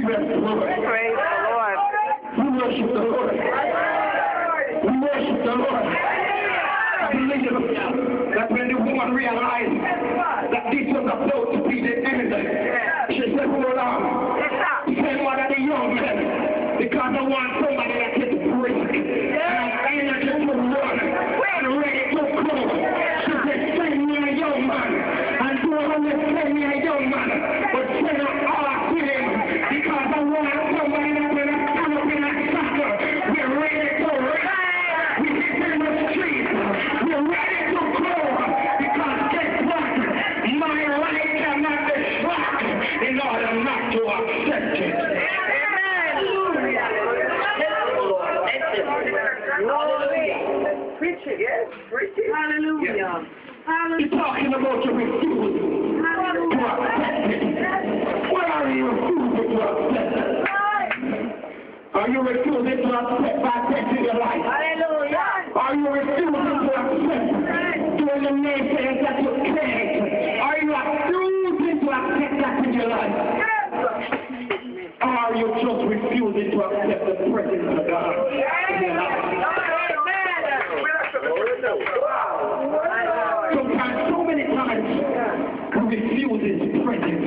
bless the Lord. Praise the Lord. We worship the Lord. We worship the Lord. I believe that when the woman realized that this was about to be the end, she said, hold on. Send one of the young men, because I want somebody that can risk and energy to run and ready to go. She said, send me a young man. And don't only send me a young man, but send an art with him, because I want somebody that will stand up in a soccer. We're ready to run. We hit in the street. We're ready to go. Because guess what? My life cannot be shot in order not to accept it. Preach it, yes. Preach it. Hallelujah. Yeah. He's talking about your refusal to accept it. What are you refusing to accept? Are you refusing to accept by death in your life? Hallelujah. Are you refusing to accept doing the naysayers that you can't? Are you refusing to accept that in your life? Or are you just refusing to accept the presence of God in your life? Sometimes, so many times, we refuse His presence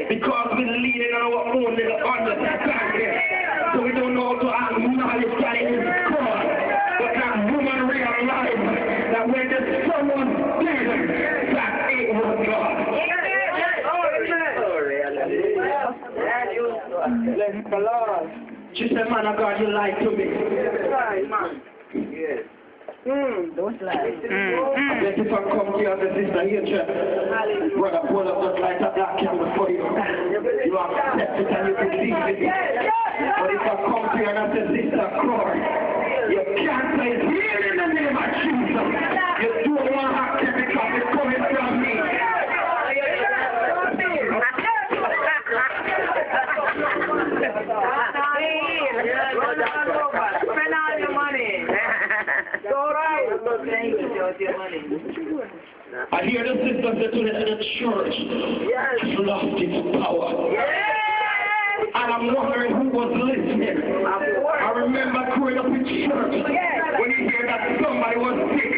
because we're leaning on our own little understanding. So we don't know how to acknowledge that it is God. But that woman realized that when the sun was dead, that it was God. Bless the Lord. She said, man of God, you lied to me. Yes. Don't lie. I bet if I come to you as a sister here, church, brother, pull up just like a black candle for you. You accept it and you believe it. But if I come to you as a sister, cry, you can't say, heal in the name of Jesus. You don't want to accept it because it's coming from me. Spend all your money. Go right. I hear the sister say to the church has lost its power. And I'm wondering who was listening. I remember growing up in church. When you hear that somebody was sick,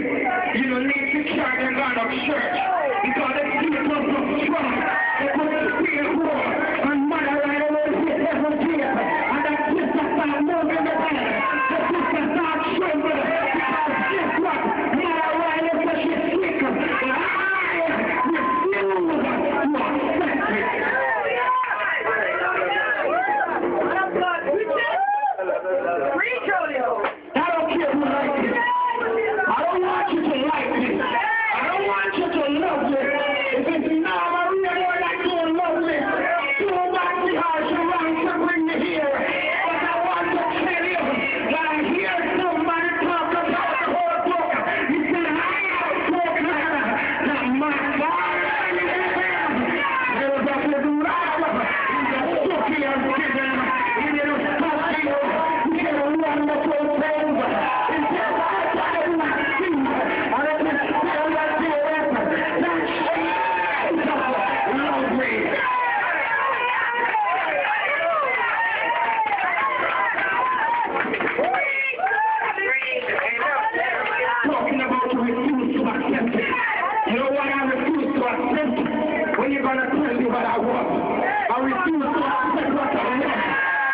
you don't need to carry them out of church. Because the spirit was so strong. They couldn't feel war. And mother right away hit every tear. And that sister started moving the bed. The sister started trembling. Because guess what? Mother right away said she's sick. But I refuse to accept it. I don't care who likes it. I don't want you to like it. I don't want you to love it. If it's not Maria, you're not going to love me. Don't back the house around to bring me here. But I want to tell you that I hear somebody talk about the whole book. He said, I am so glad that my God is here. There was a good love in the cookie of given. In the cookie of wonderful things. In the life I do not see. And it is still that you open. That shades of love me. Talking about to refuse to accept it. You know what I refuse to accept? When you're going to tell me what I want. I refuse to accept what I want.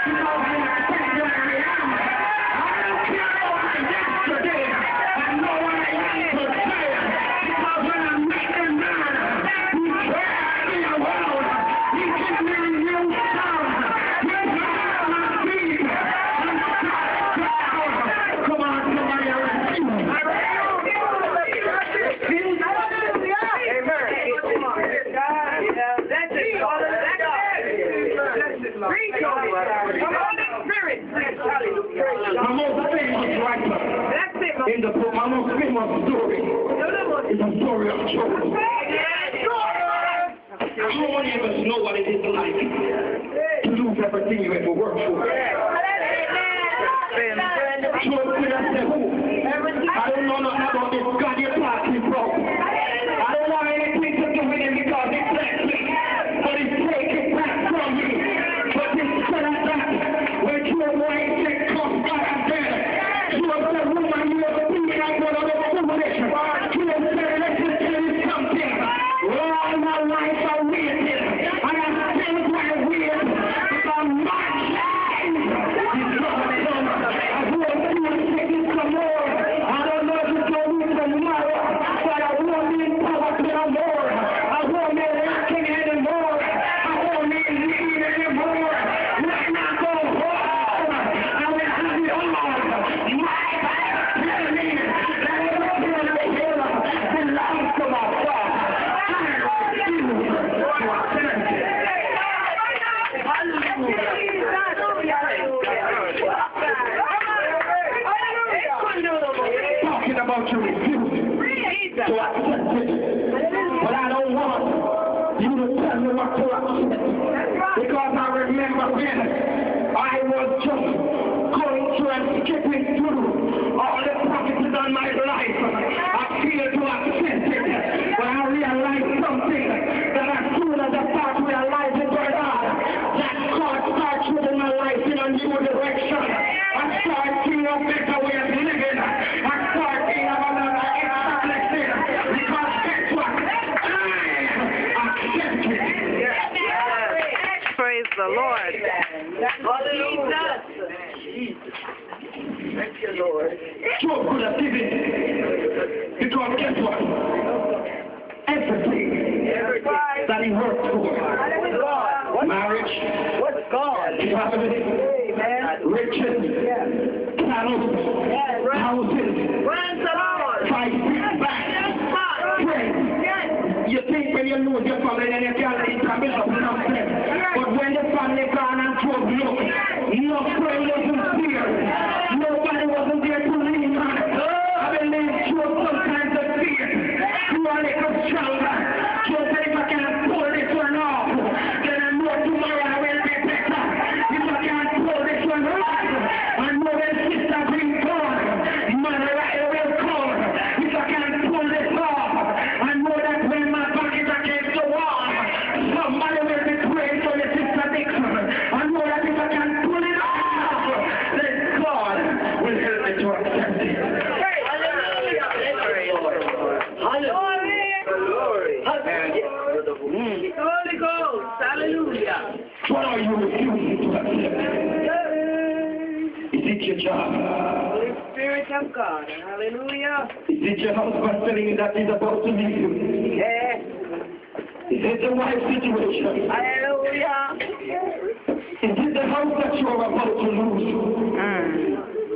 Because I accept what I am. I don't care what I am yesterday. I know what I am today. Because when I met the man, he turned me around. He gave me a new sound. He planted my feet. And started down. Come on, somebody, I refuse. My most famous writer in the book, my most famous story is the story of Job. How many of us know what it is like to lose everything you ever worked for? Job could have said, who? I don't know nothing about this God you're talking about. I don't want anything to do with him because he blessed me. But he's taking back from me. But Talking about your refusing to accept it. But I don't want you to tell me what to accept. Because I remember when I was just going through and skipping through all the prophecies on my life. I failed to accept it. But I realized something, that as soon as I start realizing God, that God starts moving my life in a new direction. I start seeing a better way of living. I start seeing another expectation. Because guess what? I accept it. Praise the Lord. Hallelujah. Thank you, Lord. Job could have given. Because guess what? Everything that he worked for. Marriage. What's God? Family. Riches. Cattle. Houses. Fight back. Friends. You think when you lose your family and you can't eat a bit of something. But when the family gone and Job look, no friend wasn't there. Nobody wasn't there to lean on. I believe Job sometimes the fear. You are like a stronger. Job said, if I can't pull this one off, then I know tomorrow I will be better. If I can't pull this one off, I know when sister bring gone, mother I will call. If I can't pull this off, I know that when my back is against the wall, somebody will be praying for your sister Dixon. I know that if I can pull it off, then God will help me to accept it. Holy Ghost. Hallelujah. What are you refusing to accept? Is it your job? Holy Spirit of God. Hallelujah. Is it your husband telling you that he's about to leave you? Yes. Is it the wife situation? Hallelujah. Is it the house that you are about to lose?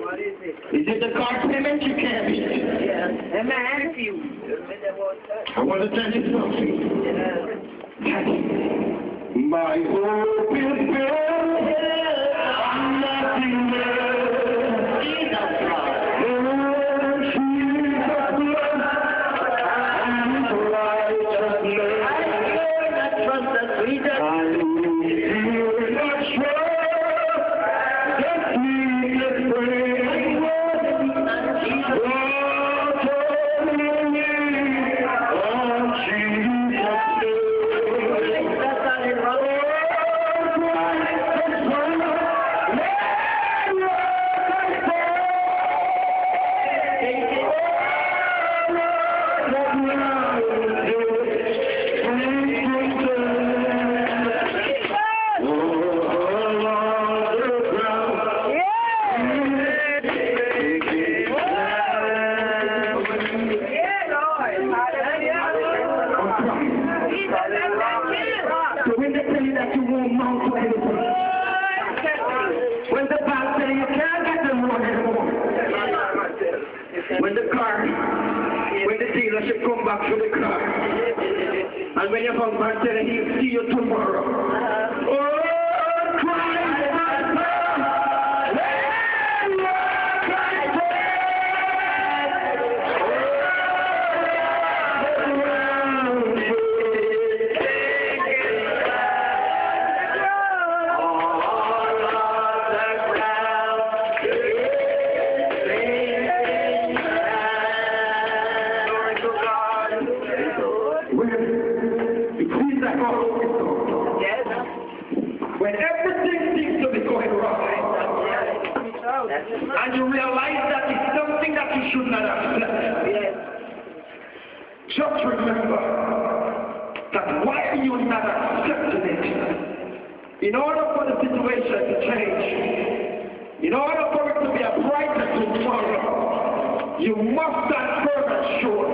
What is it? Is it the car payment you can't meet? Yes. Amen. I want to tell you something. My hope is built on nothing less. Jesus Christ. Oh, Jesus Christ. And righteousness. I trust that we just. I will not trust that we can pray. So when they tell you that you won't mount to anything, when the bank tell you can't get the loan anymore, when the dealership come back for the car, and when your husband tell you he'll see you tomorrow, oh, Christ! When everything seems to be going wrong, and you realize that it's something that you should not accept, just remember that while you're not accepting it, in order for the situation to change, in order for it to be a brighter tomorrow, you must stand firm and sure